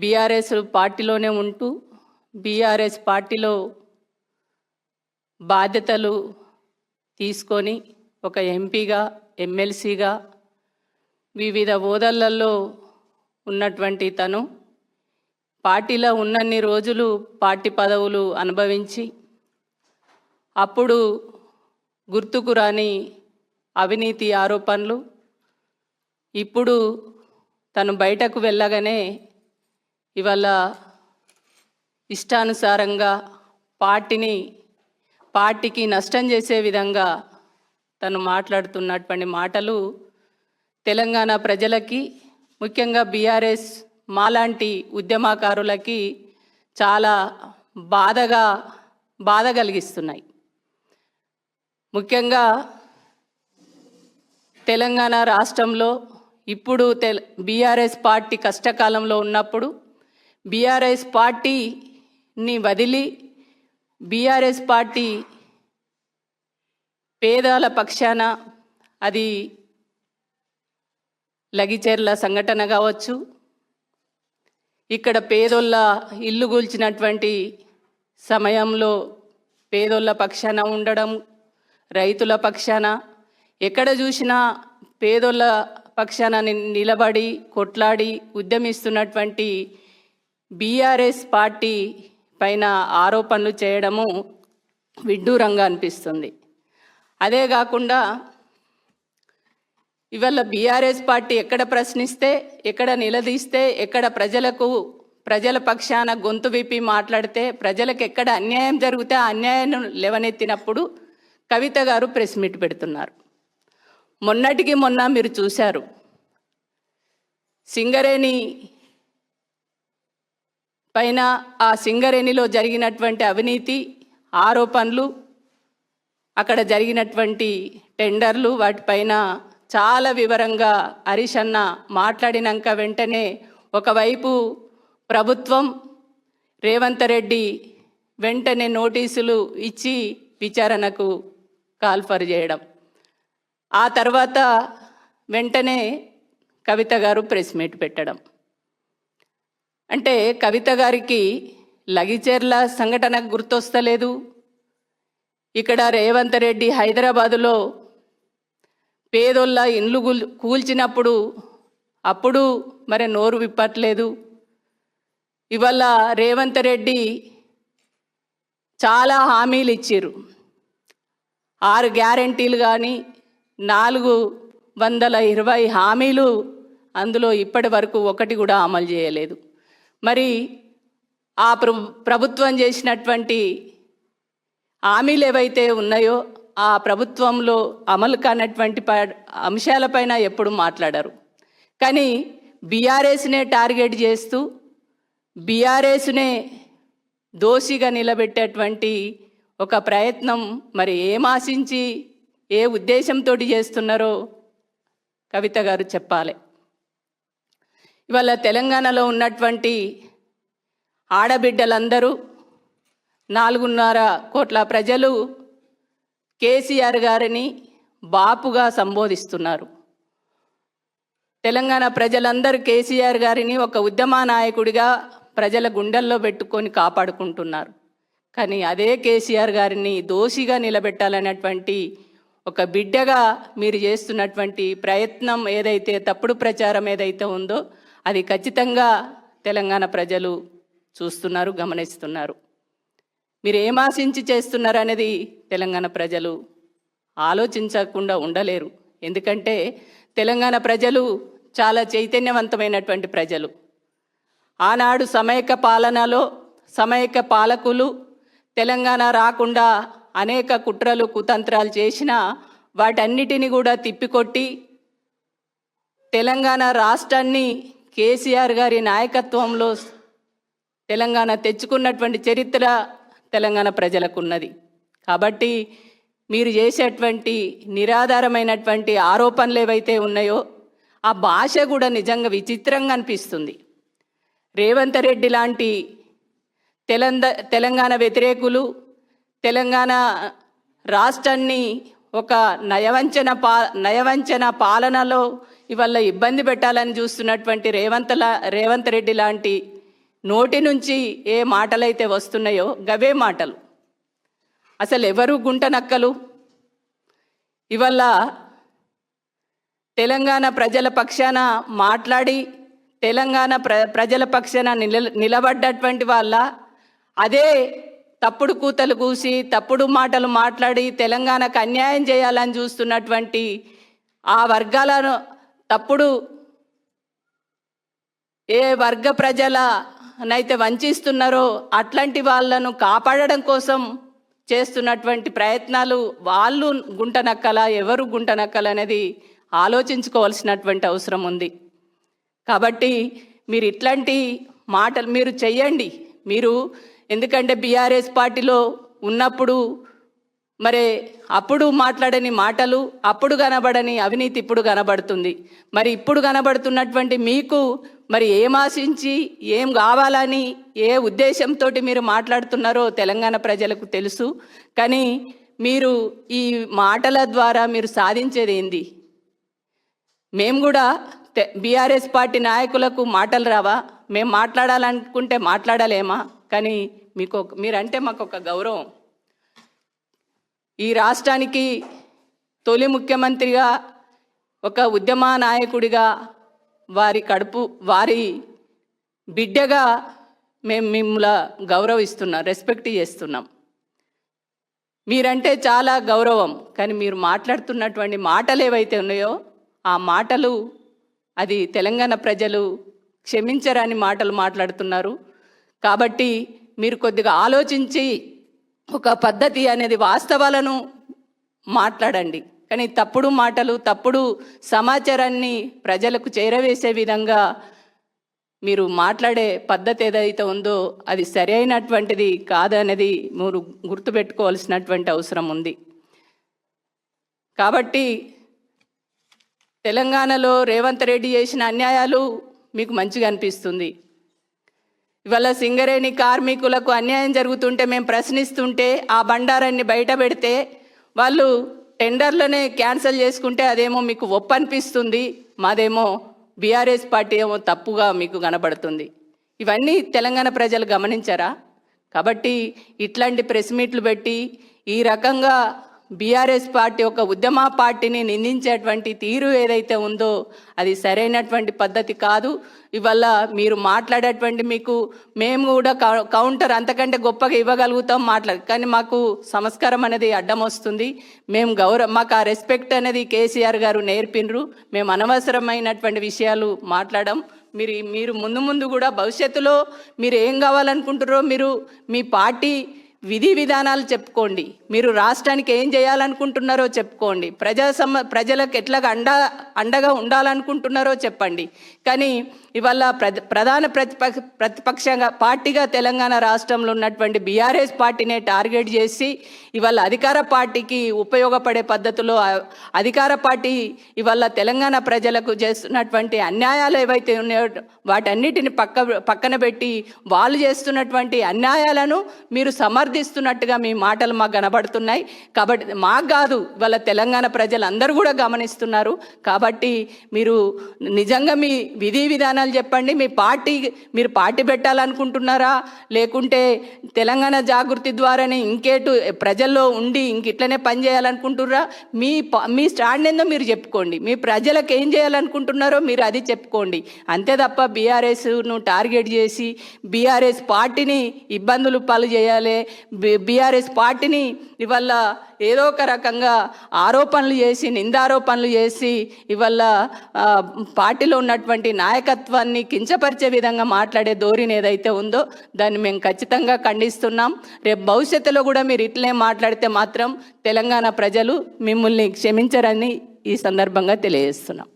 BRS పార్టీలోనే ఉంటూ BRS పార్టీలో బాధ్యతలు తీసుకొని ఒక ఎంపీగా, ఎమ్మెల్సీగా వివిధ హోదాలలో ఉన్నటువంటి తను పార్టీలో ఉన్నన్ని రోజులు పార్టీ పదవులు అనుభవించి అప్పుడు గుర్తుకు రాని అవినీతి ఆరోపణలు ఇప్పుడు తను బయటకు వెళ్ళగానే ఇవాళ ఇష్టానుసారంగా పార్టీకి నష్టం చేసే విధంగా తను మాట్లాడుతున్నటువంటి మాటలు తెలంగాణ ప్రజలకి, ముఖ్యంగా బీఆర్ఎస్ మాలాంటి ఉద్యమకారులకి చాలా బాధ కలిగిస్తున్నాయి. ముఖ్యంగా తెలంగాణ రాష్ట్రంలో ఇప్పుడు బీఆర్ఎస్ పార్టీ కష్టకాలంలో ఉన్నప్పుడు బీఆర్ఎస్ పార్టీని వదిలి బీఆర్ఎస్ పార్టీ పేదల పక్షాన, అది లగిచెర్ల సంఘటన కావచ్చు, ఇక్కడ పేదోళ్ళ ఇల్లు కూల్చినటువంటి సమయంలో పేదోళ్ళ పక్షాన ఉండడం, రైతుల పక్షాన ఎక్కడ చూసినా పేదోళ్ళ పక్షాన నిలబడి కొట్లాడి ఉద్యమిస్తున్నటువంటి బీఆర్ఎస్ పార్టీ పైన ఆరోపణలు చేయడము విడ్డూరంగా అనిపిస్తుంది. అదే కాకుండా ఇవాళ బీఆర్ఎస్ పార్టీ ఎక్కడ ప్రశ్నిస్తే, ఎక్కడ నిలదీస్తే, ఎక్కడ ప్రజల పక్షాన గొంతు విప్పి మాట్లాడితే, ప్రజలకు ఎక్కడ అన్యాయం జరిగితే ఆ అన్యాయాన్ని లేవనెత్తినప్పుడు కవిత గారు ప్రెస్ మీట్ పెడుతున్నారు. మొన్నటికి మొన్న మీరు చూశారు, సింగరేణి పైన ఆ సింగరేణిలో జరిగినటువంటి అవినీతి ఆరోపణలు, అక్కడ జరిగినటువంటి టెండర్లు, వాటిపైన చాలా వివరంగా హరీష్ అన్న మాట్లాడినాక వెంటనే ఒకవైపు ప్రభుత్వం రేవంత్ రెడ్డి వెంటనే నోటీసులు ఇచ్చి విచారణకు కాల్ఫర్ చేయడం, ఆ తర్వాత వెంటనే కవిత గారు ప్రెస్ మీట్ పెట్టడం. అంటే కవిత గారికి లగిచెర్ల సంఘటన గుర్తొస్తలేదు, ఇక్కడ రేవంత్ రెడ్డి హైదరాబాదులో పేదోళ్ళ ఇండ్లు కూల్చినప్పుడు అప్పుడు మరి నోరు విప్పట్లేదు. ఇవాళ రేవంత్ రెడ్డి చాలా హామీలు ఇచ్చారు, 6 గ్యారెంటీలు కానీ 420 హామీలు, అందులో ఇప్పటి వరకు ఒకటి కూడా అమలు చేయలేదు. మరి ఆ ప్రభుత్వం చేసినటువంటి హామీలు ఏవైతే ఉన్నాయో ఆ ప్రభుత్వంలో అమలు కానటువంటి అంశాలపైన ఎప్పుడు మాట్లాడారు. కానీ బీఆర్ఎస్నే టార్గెట్ చేస్తూ బీఆర్ఎస్నే దోషిగా నిలబెట్టేటువంటి ఒక ప్రయత్నం మరి ఏం ఆశించి ఏ ఉద్దేశంతో చేస్తున్నారో కవిత గారు చెప్పాలి. ఇవాళ తెలంగాణలో ఉన్నటువంటి ఆడబిడ్డలందరూ 4.5 కోట్ల ప్రజలు కేసీఆర్ గారిని బాపుగా సంబోధిస్తున్నారు. తెలంగాణ ప్రజలందరూ కేసీఆర్ గారిని ఒక ఉద్యమ నాయకుడిగా ప్రజల గుండెల్లో పెట్టుకొని కాపాడుకుంటున్నారు. కానీ అదే కేసీఆర్ గారిని దోషిగా నిలబెట్టాలనేటువంటి ఒక బిడ్డగా మీరు చేస్తున్నటువంటి ప్రయత్నం ఏదైతే, తప్పుడు ప్రచారం ఏదైతే ఉందో అది ఖచ్చితంగా తెలంగాణ ప్రజలు చూస్తున్నారు, గమనిస్తున్నారు. మీరు ఏం ఆశించి చేస్తున్నారు అనేది తెలంగాణ ప్రజలు ఆలోచించకుండా ఉండలేరు. ఎందుకంటే తెలంగాణ ప్రజలు చాలా చైతన్యవంతమైనటువంటి ప్రజలు. ఆనాడు సమైక్య పాలనలో సమైక్య పాలకులు తెలంగాణ రాకుండా అనేక కుట్రలు కుతంత్రాలు చేసినా వాటన్నిటిని కూడా తిప్పికొట్టి తెలంగాణ రాష్ట్రాన్ని కేసీఆర్ గారి నాయకత్వంలో తెలంగాణ తెచ్చుకున్నటువంటి చరిత్ర తెలంగాణ ప్రజలకు ఉన్నది. కాబట్టి మీరు చేసేటువంటి నిరాధారమైనటువంటి ఆరోపణలు ఏవైతే ఉన్నాయో ఆ భాష కూడా నిజంగా విచిత్రంగా అనిపిస్తుంది. రేవంత్ రెడ్డి లాంటి తెలంగాణ వ్యతిరేకులు తెలంగాణ రాష్ట్రాన్ని ఒక నయవంచన పాలనలో ఇవాళ ఇబ్బంది పెట్టాలని చూస్తున్నటువంటి రేవంత్ రెడ్డి లాంటి నోటి నుంచి ఏ మాటలైతే వస్తున్నాయో గవే మాటలు. అసలు ఎవరు గుంటనక్కలు? ఇవల్ల తెలంగాణ ప్రజల పక్షాన మాట్లాడి తెలంగాణ ప్రజల పక్షాన నిలబడ్డటువంటి వాళ్ళ అదే తప్పుడు కూతలు కూసి తప్పుడు మాటలు మాట్లాడి తెలంగాణకు అన్యాయం చేయాలని చూస్తున్నటువంటి ఆ వర్గాలను తప్పుడు ఏ వర్గ ప్రజలనైతే వంచిస్తున్నారో అట్లాంటి వాళ్ళను కాపాడడం కోసం చేస్తున్నటువంటి ప్రయత్నాలు వాళ్ళు గుంటనక్కల ఎవరు గుంటనక్కల అనేది ఆలోచించుకోవాల్సినటువంటి అవసరం ఉంది. కాబట్టి మీరు ఇట్లాంటి మాటలు మీరు చెయ్యండి. మీరు ఎందుకంటే బీఆర్ఎస్ పార్టీలో ఉన్నప్పుడు మరి అప్పుడు మాట్లాడని మాటలు అప్పుడు కనబడని అవినీతి ఇప్పుడు కనబడుతుంది. మరి ఇప్పుడు కనబడుతున్నటువంటి మీకు మరి ఏం ఆశించి ఏం కావాలని ఏ ఉద్దేశంతో మీరు మాట్లాడుతున్నారో తెలంగాణ ప్రజలకు తెలుసు. కానీ మీరు ఈ మాటల ద్వారా మీరు సాధించేది ఏంది? మేము కూడా బీఆర్ఎస్ పార్టీ నాయకులకు మాటలు రావా? మేము మాట్లాడాలనుకుంటే మాట్లాడలేమా? కానీ మీరంటే మాకు ఒక గౌరవం. ఈ రాష్ట్రానికి తొలి ముఖ్యమంత్రిగా ఒక ఉద్యమ నాయకుడిగా వారి బిడ్డగా మేము మిమ్మల్ని గౌరవిస్తున్నాం, రెస్పెక్ట్ చేస్తున్నాం. మీరంటే చాలా గౌరవం. కానీ మీరు మాట్లాడుతున్నటువంటి మాటలు ఏవైతే ఉన్నాయో ఆ మాటలు అది తెలంగాణ ప్రజలు క్షమించరాని మాటలు మాట్లాడుతున్నారు. కాబట్టి మీరు కొద్దిగా ఆలోచించి ఒక పద్ధతి అనేది వాస్తవాలను మాట్లాడండి. కానీ తప్పుడు మాటలు తప్పుడు సమాచారాన్ని ప్రజలకు చేరవేసే విధంగా మీరు మాట్లాడే పద్ధతి ఏదైతే ఉందో అది సరైనటువంటిది కాదనేది మీరు గుర్తుపెట్టుకోవాల్సినటువంటి అవసరం ఉంది. కాబట్టి తెలంగాణలో రేవంత్ రెడ్డి చేసిన అన్యాయాలు మీకు మంచిగా అనిపిస్తుంది. ఇవాళ సింగరేణి కార్మికులకు అన్యాయం జరుగుతుంటే మేము ప్రశ్నిస్తుంటే ఆ బండారాన్ని బయట పెడితే వాళ్ళు టెండర్లనే క్యాన్సిల్ చేసుకుంటే అదేమో మీకు ఒప్పనిపిస్తుంది, మాదేమో బీఆర్ఎస్ పార్టీ ఏమో తప్పుగా మీకు కనబడుతుంది. ఇవన్నీ తెలంగాణ ప్రజలు గమనించారా? కాబట్టి ఇట్లాంటి ప్రెస్ మీట్లు పెట్టి ఈ రకంగా బీఆర్ఎస్ పార్టీ ఒక ఉద్యమ పార్టీని నిందించేటువంటి తీరు ఏదైతే ఉందో అది సరైనటువంటి పద్ధతి కాదు. ఇవల్ల మీరు మాట్లాడేటువంటి మేము కూడా కౌంటర్ అంతకంటే గొప్పగా ఇవ్వగలుగుతాం కానీ మాకు సంస్కారం అనేది అడ్డం వస్తుంది. మాకు ఆ రెస్పెక్ట్ అనేది కేసీఆర్ గారు నేర్పినరు. మేము అనవసరమైనటువంటి విషయాలు మాట్లాడడం. మీరు ముందు కూడా భవిష్యత్తులో మీరు ఏం కావాలనుకుంటారో మీరు మీ పార్టీ విధి విధానాలు చెప్పుకోండి. మీరు రాష్ట్రానికి ఏం చేయాలనుకుంటున్నారో చెప్పుకోండి. ప్రజలకు ఎట్లాగా అండగా ఉండాలనుకుంటున్నారో చెప్పండి. కానీ ఇవాళ ప్రధాన ప్రతిపక్షంగా పార్టీగా తెలంగాణ రాష్ట్రంలో ఉన్నటువంటి బీఆర్ఎస్ పార్టీనే టార్గెట్ చేసి ఇవాళ అధికార పార్టీకి ఉపయోగపడే పద్ధతిలో అధికార పార్టీ ఇవాళ తెలంగాణ ప్రజలకు చేస్తున్నటువంటి అన్యాయాలు ఏవైతే ఉన్నాయో వాటన్నిటిని పక్కన పెట్టి వాళ్ళు చేస్తున్నటువంటి అన్యాయాలను మీరు సమర్థిస్తున్నట్టుగా మీ మాటలు మాకు కనబడుతున్నాయి. కాబట్టి మాకు కాదు, ఇవాళ తెలంగాణ ప్రజలందరూ కూడా గమనిస్తున్నారు. కాబట్టి మీరు నిజంగా మీ విధి విధానాలు చెప్పండి. మీరు పార్టీ పెట్టాలనుకుంటున్నారా, లేకుంటే తెలంగాణ జాగృతి ద్వారానే ఇంకేటు ప్రజల్లో ఉండి ఇట్లనే పని చేయాలనుకుంటున్నారా? మీ స్టాండ్ ఏందో మీరు చెప్పుకోండి. మీ ప్రజలకు ఏం చేయాలనుకుంటున్నారో మీరు అది చెప్పుకోండి. అంతే తప్ప బీఆర్ఎస్ను టార్గెట్ చేసి బీఆర్ఎస్ పార్టీని ఇబ్బందులు పాలు చేయాలి, బీఆర్ఎస్ పార్టీని ఇవాళ ఏదో ఒక రకంగా ఆరోపణలు చేసి నిందారోపణలు చేసి ఇవాళ పార్టీలో ఉన్నటువంటి నాయకత్వాన్ని కించపరిచే విధంగా మాట్లాడే ధోరణి ఏదైతే ఉందో దాన్ని మేము ఖచ్చితంగా ఖండిస్తున్నాం. రేపు భవిష్యత్తులో కూడా మీరు ఇట్లే మాట్లాడితే మాత్రం తెలంగాణ ప్రజలు మిమ్మల్ని క్షమించరని ఈ సందర్భంగా తెలియజేస్తున్నాం.